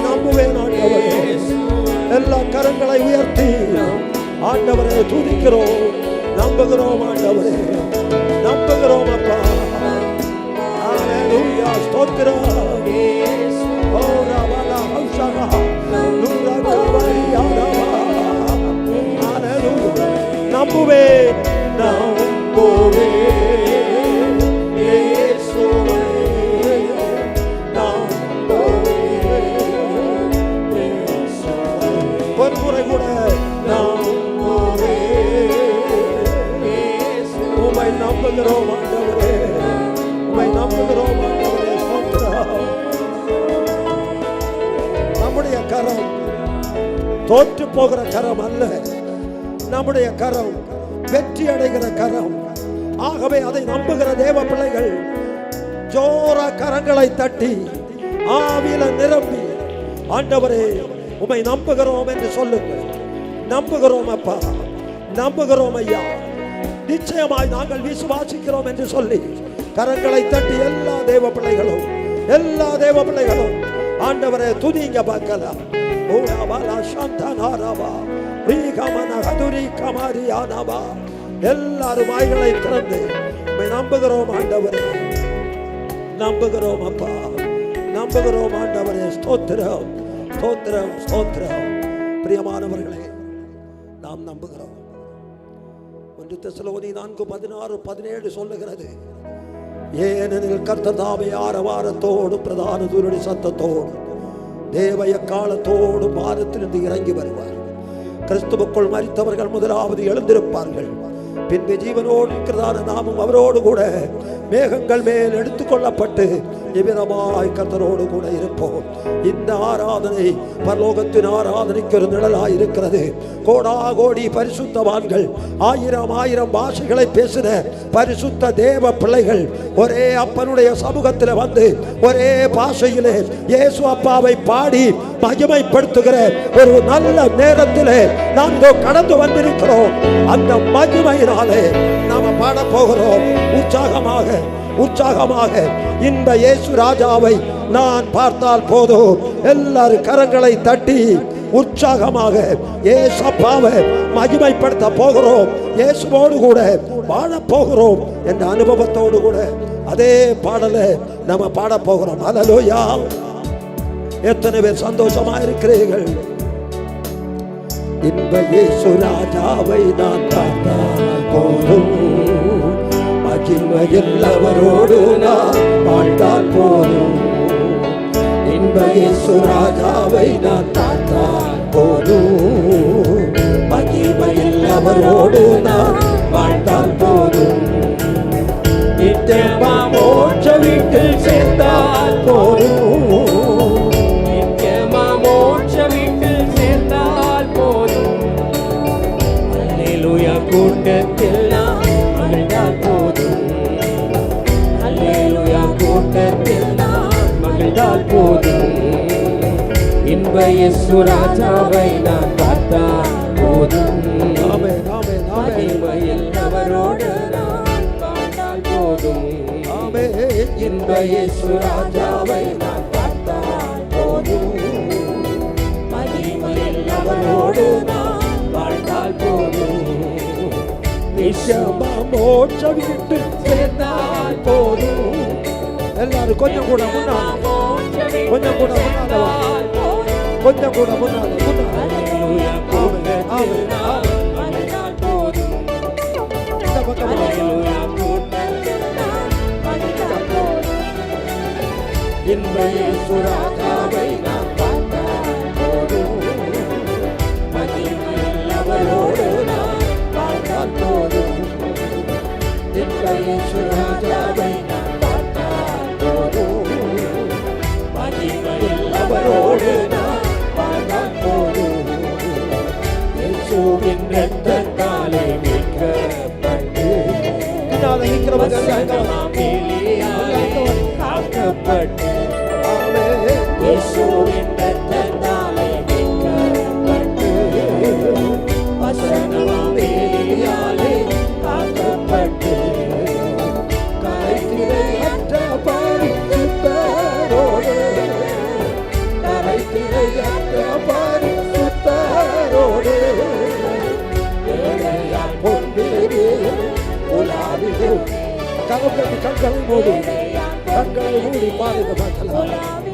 நம்புவேன் ஆண்டவரே. எல்லா கரங்களை உயர்த்தி ஆண்டவரை துதிக்கிறோம், நம்புகிறோம் ஆண்டவரே, நம்புகிறோம் அப்பா. ஹல்லேலூயா, ஸ்தோத்திரம். ஓ ரபலா ஹௌஷரா நூரா கவரியாரா. ஹல்லேலூயா, நம்புவேன் நம்புவேன் இயேசுவே ஒரு முறை கூட உம்மை நம்புகிறோம் ஆண்டவரே, உம்மை நம்புகிறோம் ஆண்டவரே. நம்முடைய கரம் தோற்று போகிற கரம் அல்ல, நம்முடைய கரம் வெற்றி அடைகிற கரம். ஆகவே அதை நம்புகிற தேவ பிள்ளைகள் ஜோரா கரங்களை தட்டி ஆவியில நிரம்பி ஆண்டவரே உம்மை நம்புகிறோம் என்று சொல்லுங்கள். நம்புகிறோம் அப்பா, நம்புகிறோம் ஐயா, நிச்சயமாய் நாங்கள் விசுவாசிக்கிறோம் என்று சொல்லி கரங்களை தட்டி எல்லா தேவ பிள்ளைகளும் ஆண்டவரே துதிங்க பார்க்கலாம். எல்லாரும் வாய்களை திறந்து உம்மை நம்புகிறோம் ஆண்டவரே, நம்புகிறோம் அப்பா, நம்புகிறோம் ஆண்டவரே. ஸ்தோத்திரம், ஸ்தோத்திரம், ஸ்தோத்திரம். பிரியமானவர்களே, நாம் நம்புகிறோம். 1 தெசலோனிக்கேயர் 4:16-17 சொல்லுகிறது, ஏனெனில் கர்த்தர் தாமே ஆரவாரத்தோடு பிரதான தூதனுடைய சத்தத்தோடு தேவ எக்காலத்தோடு வானத்திலிருந்து இறங்கி வருவார். கிறிஸ்துவுக்குள் மரித்தவர்கள் முதலாவது எழுந்திருப்பார்கள். பின்பு ஜீவனோடு இருக்கிறதான நாமும் அவரோடு கூட மேகங்கள் மேல் எடுத்துக்கொள்ளப்பட்டு இவ்விதமாய் கர்த்தரோடு கூட இருப்போம். இந்த ஆராதனை பரலோகத்தின் ஆராதனைக்கு ஒரு நிழலாய் இருக்கிறது. கோடா கோடி பரிசுத்தவான்கள், ஆயிரம் பாஷைகளை பேசின பரிசுத்த தேவ பிள்ளைகள் ஒரே அப்பனுடைய சமூகத்தில் வந்து ஒரே பாஷையிலே இயேசு அப்பாவை பாடி மகிமைப்படுத்துகிற ஒரு நல்ல நேரத்திலே நாம் கடந்து வந்திருக்கிறோம். அந்த மகிமையினாலே நாம பாட போகிறோம். உற்சாகமாக இந்த இயேசு ராஜாவை நான் பார்த்தால் போதும். எல்லாரும் கரங்களை தட்டி உற்சாகமாக இயேசுவை மகிமைப்படுத்த போகிறோம். இயேசுவோடு கூட வாழ போகிறோம் என்ற அனுபவத்தோடு கூட அதே பாடலை நம்ம பாட போகிறோம். ஹல்லேலூயா. எத்தனை பேர் சந்தோஷமா இருக்கிறீர்கள்? இந்த இயேசு ராஜாவை நான் பார்த்தால் போதும், மகிமையில் அவரோடு நான் வாழ்ந்தால் போதும். இந்த இயேசு ராஜாவை நான் பார்த்தால் போதும், மகிமையில் அவரோடு நான் வாழ்ந்தால் போதும். நித்தியமா மோட்ச வீட்டில் சேர்ந்தால் போதும், நித்தியமா மோட்ச வீட்டில் சேர்ந்தால் போதும். அல்லேலூயா கூட்டத்தில் நான் மகிழ்ந்தால் போதும், அல்லேலூயா கூட்டத்தில் நான் மகிழ்ந்தால் போதும். இன்ப இயேசு ராஜாவை நான் பார்த்தால் போதும், மகிமையில் அவரோடு நான் வாழ்ந்தால் போதும். இன்ப இயேசு ராஜாவை நான் பார்த்தால் போதும், மகிமையில் அவரோடு நான் வாழ்ந்தால் போதும். நிச்சயமா மோட்ச வீட்டில் சேர்ந்தால் போதும். எல்லாரும் கொஞ்சம் கூட முன்னாடி, கொஞ்சம் கூட முன்னாடி, கொஞ்சம் கூட முன்னாடி. அல்லேலூயா கூட்டத்தில் நான் மகிழ்ந்தால் போதும், இந்த பக்கம் அல்லேலூயா கூட்டத்தில் நான் மகிழ்ந்தால் போதும். இன்ப இயேசு ராஜாவை நான் பார்த்தால் போதும், மகிமையில் அவரோடு நான் வாழ்ந்தால் போதும். இன்ப இயேசு ராஜாவை நான் காக்கப்பட்டு இயேசுவின் இரத்தத்தாலே மீட்கப்பட்டு வசனமாம் வேலியாலே காக்கப்பட்டு கரைதிரையற்ற பரிசுத்தரோடு கரைதிரையற்ற பரிசுத்தரோடு ஏழையாய் பொன்னிலே உலாவிடும் கண்களை மூடி பாருங்க பார்க்கலாம்.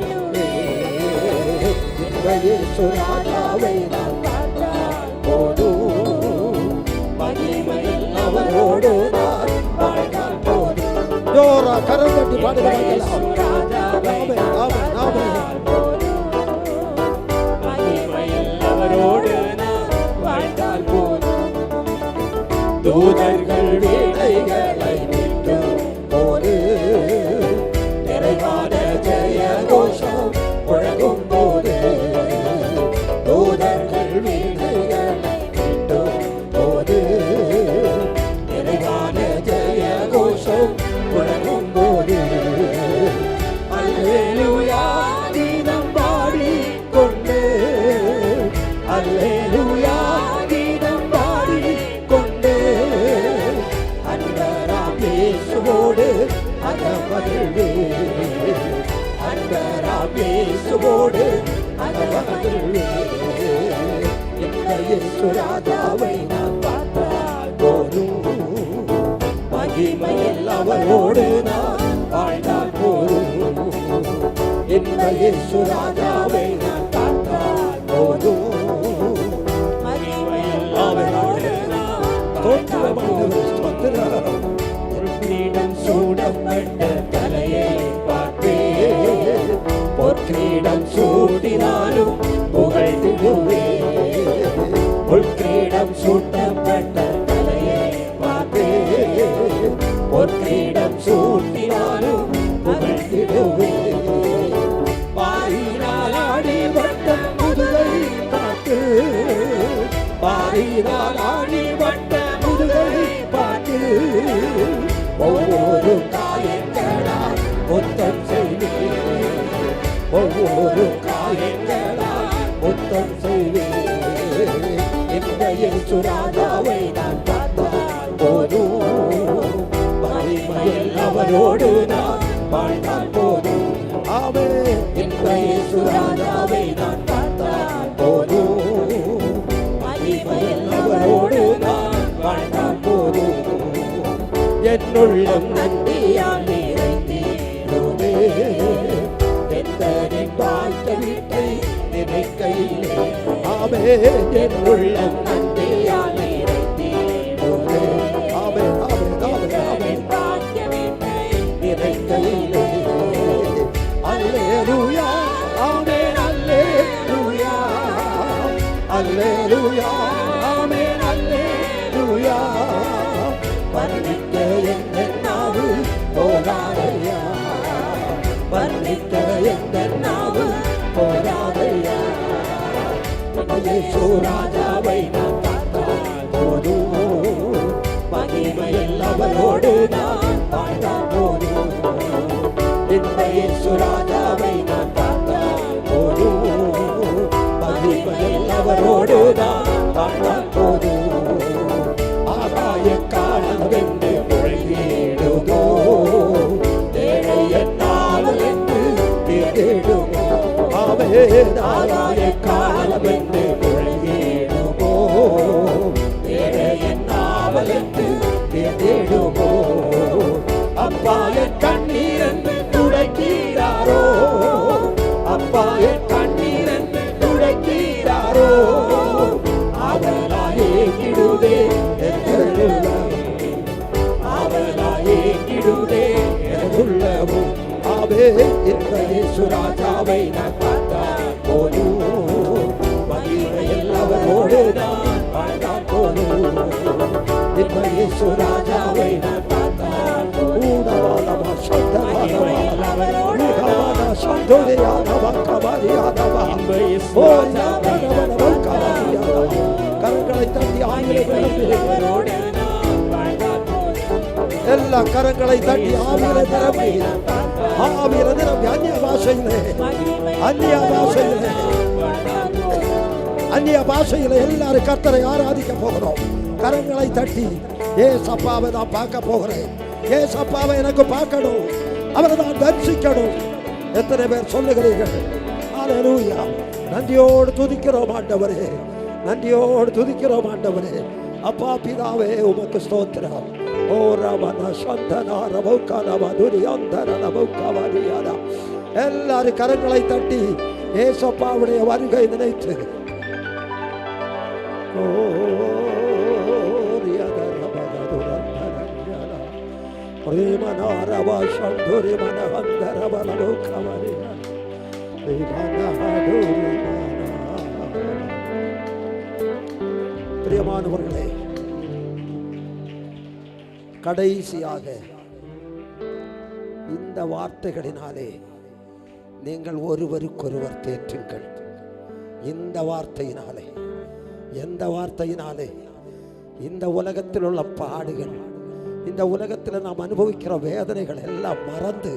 இயேசுராஜாவை நான் பார்த்தால் போதும், மகிமையில் அவரோடு நான் வாழ்ந்தால் போதும். ஜோரா கரம் தட்டி பாடுங்க பார்க்கலாம். ஆமென், ஆமென், ஆமென். மகிமையில் அவரோடு நான் வாழ்ந்தால் போதும். தூதர்கள் வீணைகளை மீட்டும் போது நிறைவான ஜெய கோஷம் முழங்கும் போது தூதர்கள் வீணைகளை மீட்டும் போது நிறைவான ஜெய கோஷம் முழங்கும் போது அல்லேலூயா கீதம் பாடிக்கொண்டு அல்லேலூயா கீதம் பாடிக்கொண்டு அன்பராம் இயேசுவோடு அகமகிழ்வே அன்பராம் இயேசுவோடு அகமகிழ்வே இந்த இயேசுராஜாவை நான் பார்த்தால் போதும், மகிமையில் அவரோடு நான் வாழ்ந்தால் போதும். இந்த இயேசுராஜாவை நான் பார்த்தால் போதும், மகிமையில் அவரோடு நான் ஸ்தோத்திரம் பொற்கிரீடம் சூடப்பட்ட தலையை பார்ப்பேன், பொற்கிரீடம் சூட்டினாலும் புகழ்ந்திடுவேன். பொற்கிரீடம் சூட்டப்பட்ட தலையை பார்ப்பேன், பொற்கிரீடம் சூட்டினாலும் புகழ்ந்திடுவேன். பாரினால் ஆடிப்பட்ட முதுகை பார்த்து, பாரினால் ஆடிப்பட்ட முதுகை பார்த்து ஒவ்வொரு காயங்களால் முத்தம் செய்வேன், ஒவ்வொரு காயங்களால் முத்தம் செய்வேன். இந்த இயேசுராஜாவை நான் பார்த்தால் போதும், மகிமையில் அவரோடு நான் வாழ்ந்தால் போதும். ஆமென். இந்த இயேசுராஜாவை நான் பார்த்தால் போதும், மகிமையில் அவரோடு நான் வாழ்ந்தால் போதும். என்னுள்ளம் நன்றியால் நிறைந்தீருமே, எத்தனின் வாழ்க்கை வீட்டை நினைக்கையிலே. ஆமென். என்னுள்ளம் நன்றியால் நிறைந்தீருமே, ஆமென், ஆமென், ஆமென், ஆமென். வாழ்க்கை வீட்டை நினைக்கையிலே. அல்லேலூயா, ஆமென், அல்லேலூயா, அல்லேலூயா, ஆமென், அல்லேலூயா. வர்ணிக்க எந்த நாவு போகாதையா, வர்ணிக்க எந்த நாவு போகாதையா. இயேசுராஜாவை நான் பார்த்தால் போதும், மகிமையில் அவரோடு நான் வாழ்ந்தால் போதும். இந்த இயேசுராஜாவை நான் பார்த்தால் போதும், மகிமையில் அவரோடு நான் வாழ்ந்தால் போதும். ஆகாய காலவென்று முழங்கிடுதோ, ஏழை என்னாமல் என்று தேடுமோ. ஆமென். ஆகாய காலவென்று முழங்கிடுமோ, ஏழை என்னாமல் என்று தேடுமோ. அப்பா என் கண்ணீர் என்று துடைக்கிறாரோ, அப்பா என் கண்ணீர் என்று துடைக்கிறாரோ. அவளாயே கிடுதே அவளாயே கிடுதே உள்ளவும். ஆவே இந்த இயேசுராஜாவை நான் பார்த்தால் போதும், மகிமையில் அவரோடு நான் வாழ்ந்தால் போதும். இந்த இயேசுராஜாவை நான் பார்த்தால் ஊடவாதமா சந்தவாதமா அவரோடு சந்தோரியாதவா கபாரியாதவா ஓ யாதவனவ கபாரியாதவா. கரங்களை தட்டி ஆங்கில எல்லா கரங்களை தட்டி ஆவியில நிரம்பி அந்நிய பாஷையிலே எல்லாரும் கர்த்தரை ஆராதிக்க போகிறோம். கரங்களை தட்டி ஏசப்பாவை நான் பார்க்க போகிறேன், ஏசப்பாவை எனக்கு பார்க்கணும், அவரை நான் தரிசிக்கணும். எத்தனை பேர் சொல்லுகிறீர்கள்? ஹல்லேலூயா. நன்றியோடு துதிக்கிறோம் ஆண்டவரே, நன்றியோடு துதிக்கிறோம் ஆண்டவரே. அப்பா பிதாவே உமக்கு ஸ்தோத்திரம். ஓ ரமண சந்தனா ரபௌகானவதுரி அந்தரபௌகாவதியாரா. எல்லாரும் கரங்களை தட்டி ஏசப்பாவுடைய வருகை நினைத்து பிரியமானவர்களே, கடைசியாக இந்த வார்த்தைகளினாலே நீங்கள் ஒருவருக்கொருவர் தேற்றுங்கள். இந்த வார்த்தையினாலே, எந்த வார்த்தையினாலே? இந்த உலகத்தில் உள்ள பாடுகள், இந்த உலகத்தில் நாம் அனுபவிக்கிற வேதனைகள் எல்லாம் மறந்து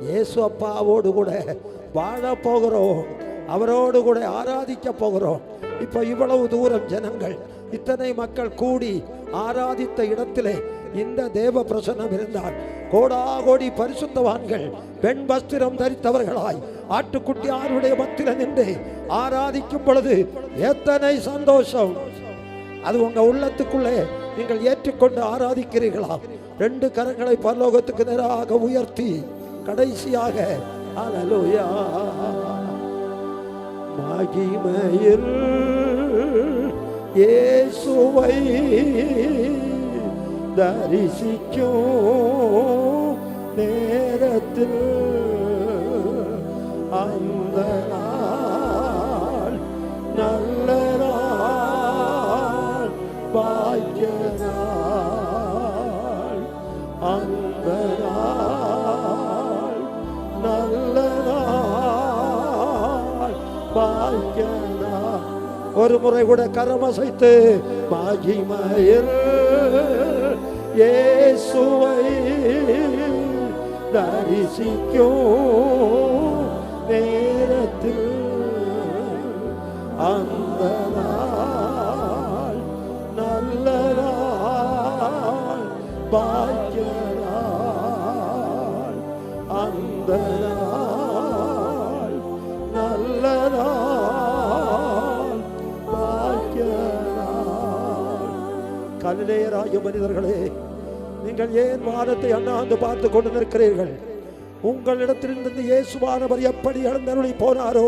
இயேசு அப்பாவோடு கூட வாழ போகிறோம், அவரோடு கூட ஆராதிக்க போகிறோம். இப்போ இவ்வளவு தூரம் ஜனங்கள், இத்தனை மக்கள் கூடி ஆராதித்த இடத்திலே இந்த தேவ பிரசன்னம் இருந்தால் கோடாகோடி பரிசுத்தவான்கள் பெண் வஸ்திரம் தரித்தவர்களாய் ஆட்டுக்குட்டி ஆருடைய மத்தியில் நின்று ஆராதிக்கும் பொழுது எத்தனை சந்தோஷம்! அது உங்க உள்ளத்துக்குள்ளே நீங்கள் ஏற்றுக்கொண்டு ஆராதிக்கிறீர்களா? 2 கரங்களை பரலோகத்துக்கு நேராக உயர்த்தி கடைசியாக ஹல்லேலூயா. மகிமையில் இயேசுவை தரிசிக்கும் நேரத்தில் அந்த நாள் நல்ல நாள், பாக்கிய நாள், அந்த நாள் நல்ல நாள், பாக்கிய நாள். ஒரு முறை கூட கரமசைத்து மகிமையில் இயேசுவை தரிசிக்கும் நேரத்தில் அந்த நாள் நல்ல நாள், பாக்கிய நாள், அந்த நாள் நல்ல நாள், பாக்கிய நாள். கலிலேயராகிய மனிதர்களே, நீங்கள் ஏன் வானத்தை அண்ணாந்து பார்த்து கொண்டு நிற்கிறீர்கள்? உங்களிடத்திலிருந்து இயேசுவானவர் எப்படி எழுந்தருளி போனாரோ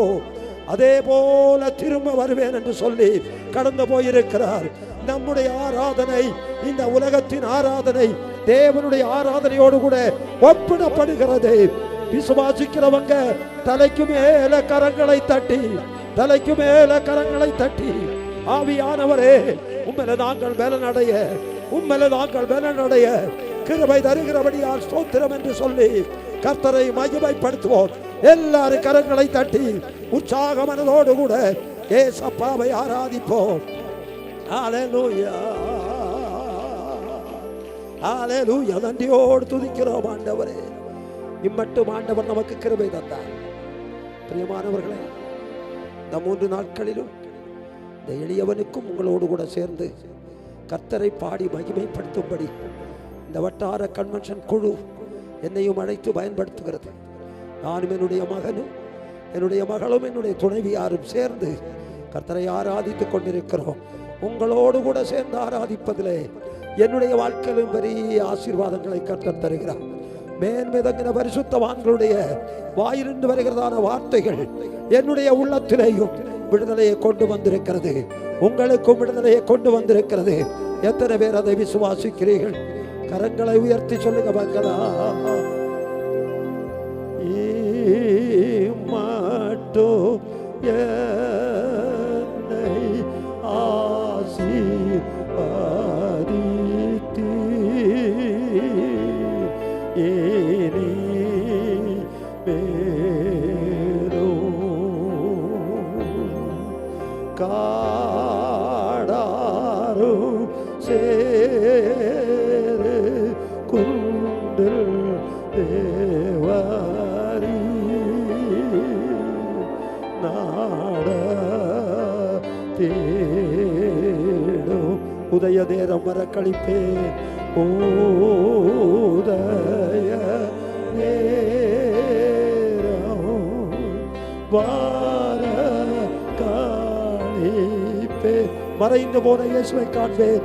அதே போல திரும்ப வருவேன் என்று சொல்லி கடந்து போயிருக்கிறார். நம்முடைய ஆராதனை, இந்த உலகத்தின் ஆராதனை தேவனுடைய ஆராதனையோடு கூட ஒப்பிடப்படுகிறது. விசுவாசிக்கிறவங்க தலைக்கு மேல கரங்களை தட்டி, தலைக்கு மேல கரங்களை தட்டி, ஆவியானவரே உம்மையில நாங்கள் பலனடைய, உம்மையில நாங்கள் பலனடைய கிருபை தருகிறபடியால் ஸ்தோத்திரம் என்று சொல்லி கர்த்தரை மகிமைப்படுத்துவோம். எல்லாரும் கரங்களை தட்டி உற்சாக மனதோடு கூட ஏசப்பாவை ஆராதிப்போம். ஹல்லேலூயா, ஹல்லேலூயா. நன்றியோடு துதிக்கிறோம் ஆண்டவரே. இம்மட்டும் ஆண்டவர் நமக்கு கிருபை தந்தார். பிரியமானவர்களே, இந்த 3 நாட்களிலும் இந்த எளியவனுக்கும் உங்களோடு கூட சேர்ந்து கர்த்தரை பாடி மகிமைப்படுத்தும்படி இந்த வட்டார கன்வென்ஷன் குழு என்னையும் அழைத்து பயன்படுத்துகிறது. நானும் என்னுடைய மகனும் என்னுடைய மகளும் என்னுடைய துணைவியாரும் சேர்ந்து கர்த்தரை ஆராதித்துக் கொண்டிருக்கிறோம். உங்களோடு கூட சேர்ந்து ஆராதிப்பதிலே என்னுடைய வாழ்க்கையிலும் பெரிய ஆசீர்வாதங்களை கர்த்தர் தருகிறார். மேன்மிதங்கின பரிசுத்தவான்களுடைய வாயிலிருந்து வருகிறதான வார்த்தைகள் என்னுடைய உள்ளத்திலேயும் விடுதலையை கொண்டு வந்திருக்கிறது, உங்களுக்கும் விடுதலையை கொண்டு வந்திருக்கிறது. எத்தனை பேர் அதை விசுவாசிக்கிறீர்கள்? கரங்களை உயர்த்தி சொல்லுங்க மக்களா. மாட்டோ என்னை ஆசீர்வதித்து ஏனி பேரோ காடாரோ சேரு குல் உதய நேரம் வர கழிப்பேன், உதய நேரம் வர கழிப்பேன், மறைந்து போன இயேசுவை காண்பேன்,